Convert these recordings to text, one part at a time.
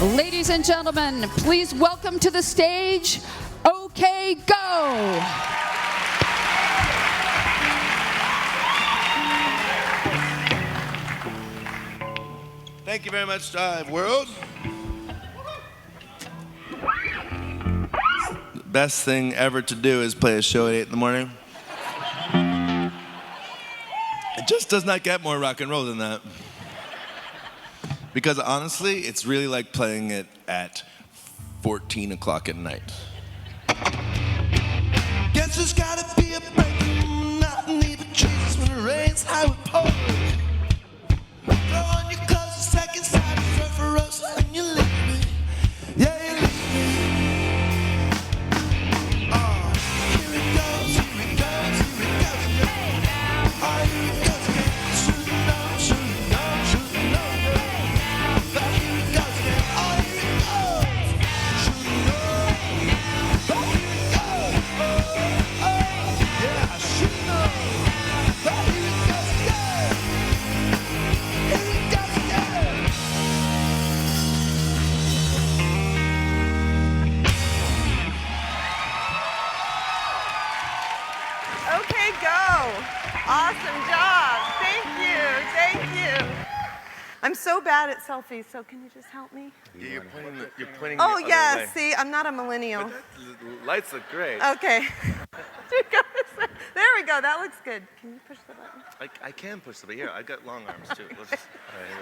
Ladies and gentlemen, please welcome to the stage, OK Go! Thank you very much, JiveWorld. The best thing ever to do is play a show at 8 in the morning. It just does not get more rock and roll than that. Because honestly, it's really like playing it at 14 o'clock at night. Guess there's gotta be a break, nothing even Jesus when it rains, high with pole. Throw on your clothes, the second side is rough for us, and you leave me. Yeah, you leave me. Oh, here it goes, here it goes, here it goes again. Oh, here it goes again. Should've known, should've known, should've known. But here it goes again. Oh, here it goes. Should've known. But here it goes. Oh, yeah, I should've known. But here it goes again. Here it goes again. Okay, go. Awesome job. Thank you. Thank you. I'm so bad at selfies, so can you just help me? Yeah, you're pointing Oh, the yeah. other way. See, I'm not a millennial. But the lights look great. Okay. There we go. That looks good. Can you push the button? I can push the button. Here, I've got long arms too. All right, here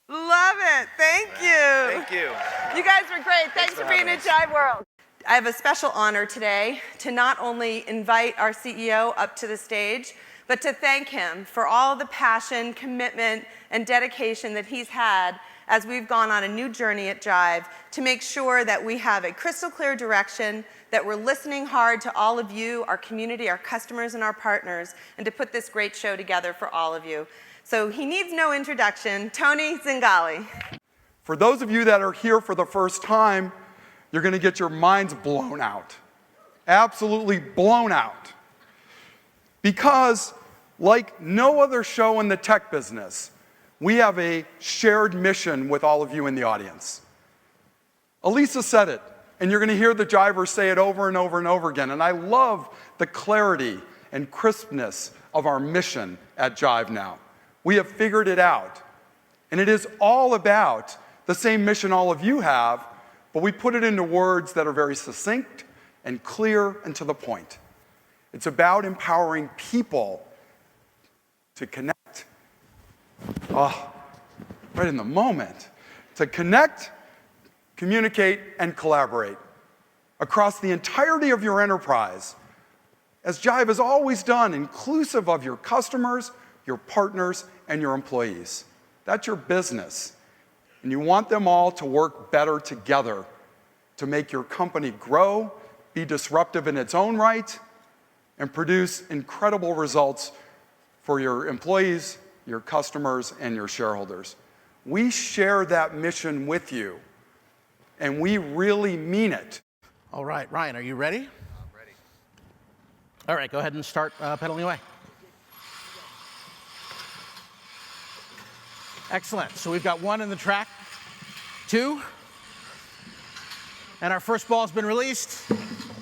we go. Love it. Thank you. Thank you. You guys were great. Thanks for being having at us. JiveWorld. I have a special honor today to not only invite our CEO up to the stage, but to thank him for all the passion, commitment, and dedication that he's had as we've gone on a new journey at Jive to make sure that we have a crystal clear direction, that we're listening hard to all of you, our community, our customers, and our partners, and to put this great show together for all of you. So he needs no introduction. Tony Zingali. For those of you that are here for the first time, you're going to get your minds blown out. Absolutely blown out. Because, like no other show in the tech business, we have a shared mission with all of you in the audience. Elisa said it, and you're going to hear the Jivers say it over and over and over again. And I love the clarity and crispness of our mission at Jive now. We have figured it out. And it is all about the same mission all of you have, but we put it into words that are very succinct and clear and to the point. It's about empowering people to connect. Oh, right in the moment. To connect, communicate, and collaborate across the entirety of your enterprise, as Jive has always done, inclusive of your customers, your partners, and your employees. That's your business. And you want them all to work better together to make your company grow, be disruptive in its own right, and produce incredible results for your employees, your customers, and your shareholders. We share that mission with you, and we really mean it. All right, Ryan, are you ready? I'm ready. All right, go ahead and start pedaling away. Excellent. So we've got 1 in the track, 2, and our first ball's been released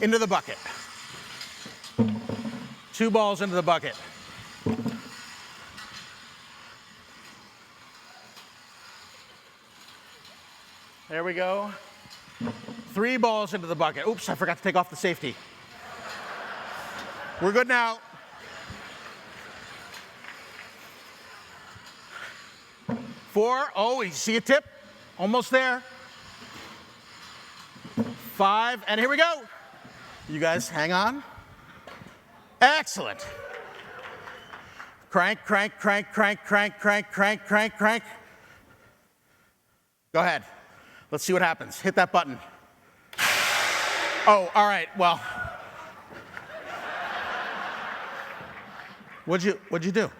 into the bucket. 2 balls into the bucket. There we go. 3 balls into the bucket. Oops, I forgot to take off the safety. We're good now. 4, oh, you see a tip? Almost there. 5, and here we go. You guys hang on. Excellent. Crank, crank, crank, crank, crank, crank, crank, crank, crank. Go ahead. Let's see what happens. Hit that button. Oh, all right, well. What'd you do?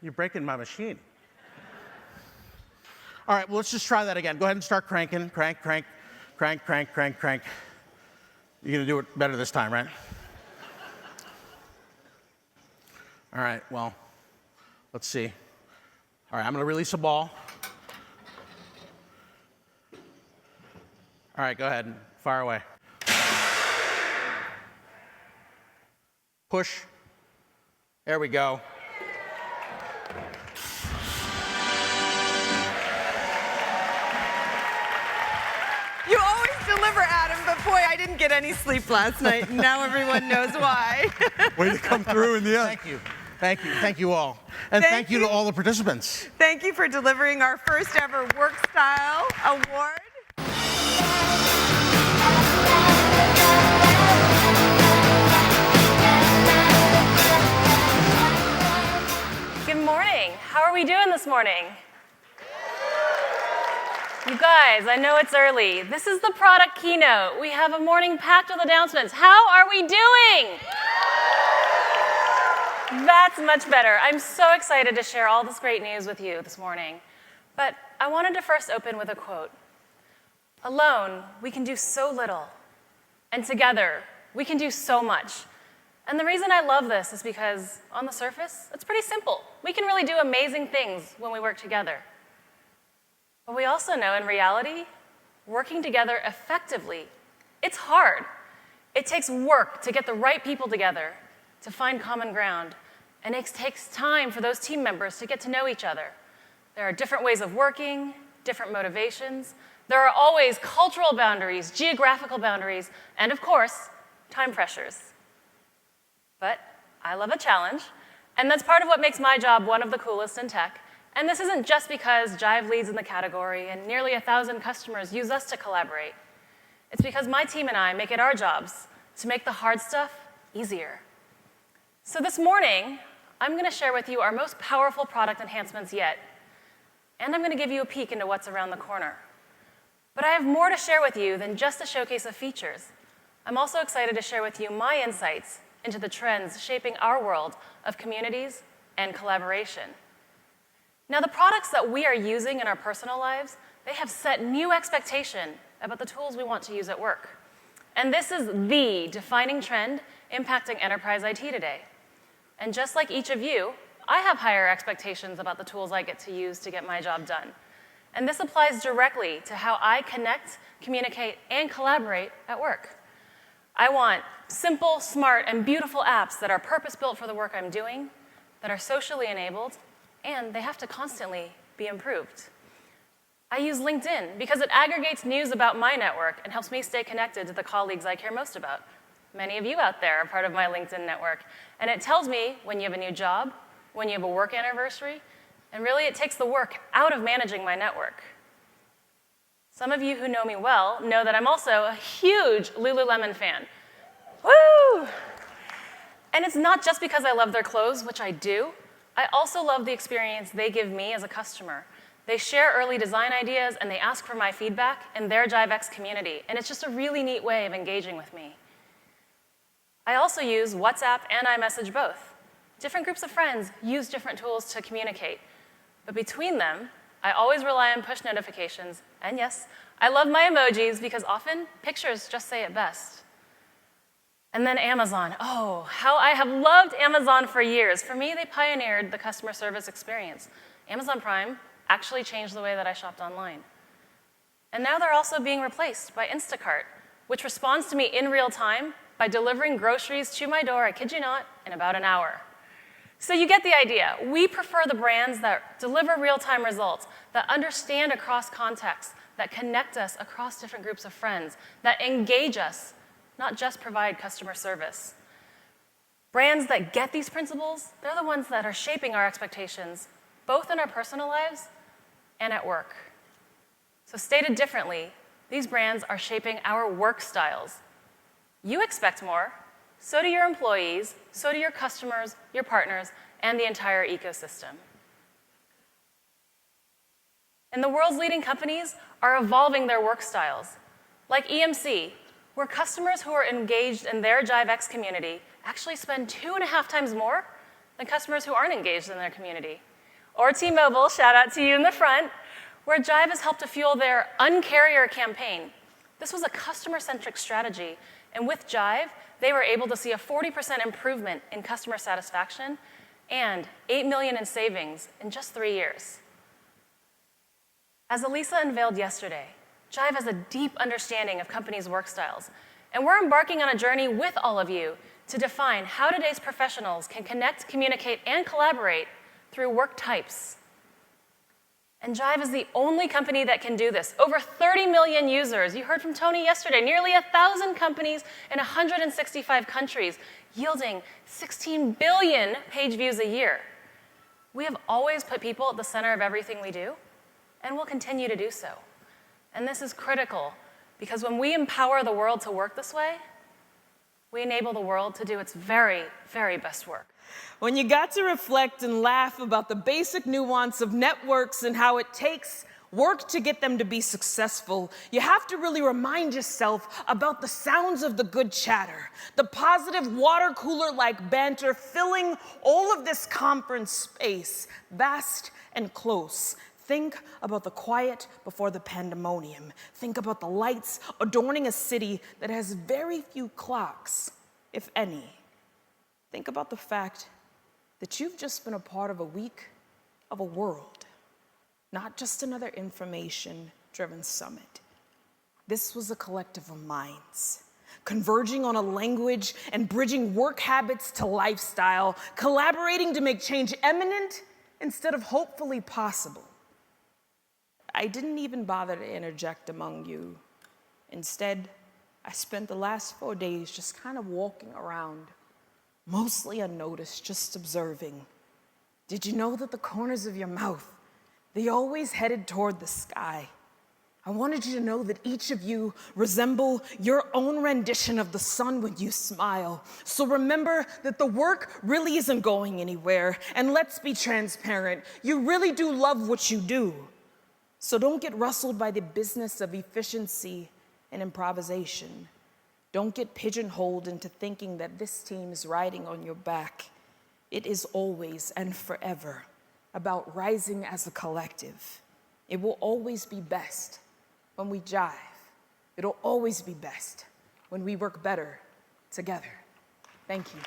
You're breaking my machine. All right, well, let's just try that again. Go ahead and start cranking. Crank, crank, crank, crank, crank, crank. You're going to do it better this time, right? All right, well, Let's see. All right, I'm gonna release a ball. All right, go ahead, fire away. Push. There we go. You always deliver, Adam, but boy, I didn't get any sleep last night, and now everyone knows why. Way to come through in the end. Thank you. Thank you. Thank you all. And thank you to all the participants. Thank you for delivering our first ever Work Style Award. Good morning. How are we doing this morning? You guys, I know it's early. This is the product keynote. We have a morning packed with announcements. How are we doing? That's much better. I'm so excited to share all this great news with you this morning. But I wanted to first open with a quote. Alone, we can do so little. And together, we can do so much. And the reason I love this is because, on the surface, it's pretty simple. We can really do amazing things when we work together. But we also know, in reality, working together effectively, it's hard. It takes work to get the right people together, to find common ground, and it takes time for those team members to get to know each other. There are different ways of working, different motivations. There are always cultural boundaries, geographical boundaries, and of course, time pressures. But I love a challenge, and that's part of what makes my job one of the coolest in tech. And this isn't just because Jive leads in the category and nearly 1,000 customers use us to collaborate. It's because my team and I make it our jobs to make the hard stuff easier. So this morning, I'm going to share with you our most powerful product enhancements yet. And I'm going to give you a peek into what's around the corner. But I have more to share with you than just a showcase of features. I'm also excited to share with you my insights into the trends shaping our world of communities and collaboration. Now, the products that we are using in our personal lives, they have set new expectation about the tools we want to use at work. And this is the defining trend impacting enterprise IT today. And just like each of you, I have higher expectations about the tools I get to use to get my job done. And this applies directly to how I connect, communicate, and collaborate at work. I want simple, smart, and beautiful apps that are purpose-built for the work I'm doing, that are socially enabled, and they have to constantly be improved. I use LinkedIn because it aggregates news about my network and helps me stay connected to the colleagues I care most about. Many of you out there are part of my LinkedIn network, and it tells me when you have a new job, when you have a work anniversary, and really it takes the work out of managing my network. Some of you who know me well know that I'm also a huge Lululemon fan. Woo! And it's not just because I love their clothes, which I do. I also love the experience they give me as a customer. They share early design ideas, and they ask for my feedback in their JiveX community, and it's just a really neat way of engaging with me. I also use WhatsApp and iMessage both. Different groups of friends use different tools to communicate, but between them, I always rely on push notifications, and yes, I love my emojis because often pictures just say it best. And then Amazon. Oh, how I have loved Amazon for years. For me, they pioneered the customer service experience. Amazon Prime actually changed the way that I shopped online. And now they're also being replaced by Instacart, which responds to me in real time by delivering groceries to my door, I kid you not, in about an hour. So you get the idea. We prefer the brands that deliver real-time results, that understand across contexts, that connect us across different groups of friends, that engage us, not just provide customer service. Brands that get these principles, they're the ones that are shaping our expectations, both in our personal lives and at work. So stated differently, these brands are shaping our work styles. You expect more, so do your employees, so do your customers, your partners, and the entire ecosystem. And the world's leading companies are evolving their work styles, like EMC, where customers who are engaged in their JiveX community actually spend 2.5 times more than customers who aren't engaged in their community. Or T-Mobile, shout out to you in the front, where Jive has helped to fuel their Uncarrier campaign. This was a customer-centric strategy, and with Jive, they were able to see a 40% improvement in customer satisfaction and $8 million in savings in just 3 years. As Elisa unveiled yesterday, Jive has a deep understanding of companies' work styles, and we're embarking on a journey with all of you to define how today's professionals can connect, communicate, and collaborate through work types. And Jive is the only company that can do this. Over 30 million users. You heard from Tony yesterday. Nearly 1,000 companies in 165 countries, yielding 16 billion page views a year. We have always put people at the center of everything we do, and we'll continue to do so. And this is critical, because when we empower the world to work this way, we enable the world to do its very, very best work. When you got to reflect and laugh about the basic nuance of networks and how it takes work to get them to be successful, you have to really remind yourself about the sounds of the good chatter, the positive water cooler-like banter filling all of this conference space, vast and close. Think about the quiet before the pandemonium. Think about the lights adorning a city that has very few clocks, if any. Think about the fact that you've just been a part of a week of a world, not just another information-driven summit. This was a collective of minds, converging on a language and bridging work habits to lifestyle, collaborating to make change imminent instead of hopefully possible. I didn't even bother to interject among you. Instead, I spent the last 4 days just kind of walking around, mostly unnoticed, just observing. Did you know that the corners of your mouth, they always headed toward the sky? I wanted you to know that each of you resemble your own rendition of the sun when you smile. So remember that the work really isn't going anywhere. And let's be transparent, you really do love what you do. So don't get rustled by the business of efficiency and improvisation. Don't get pigeonholed into thinking that this team is riding on your back. It is always and forever about rising as a collective. It will always be best when we jive. It'll always be best when we work better together. Thank you.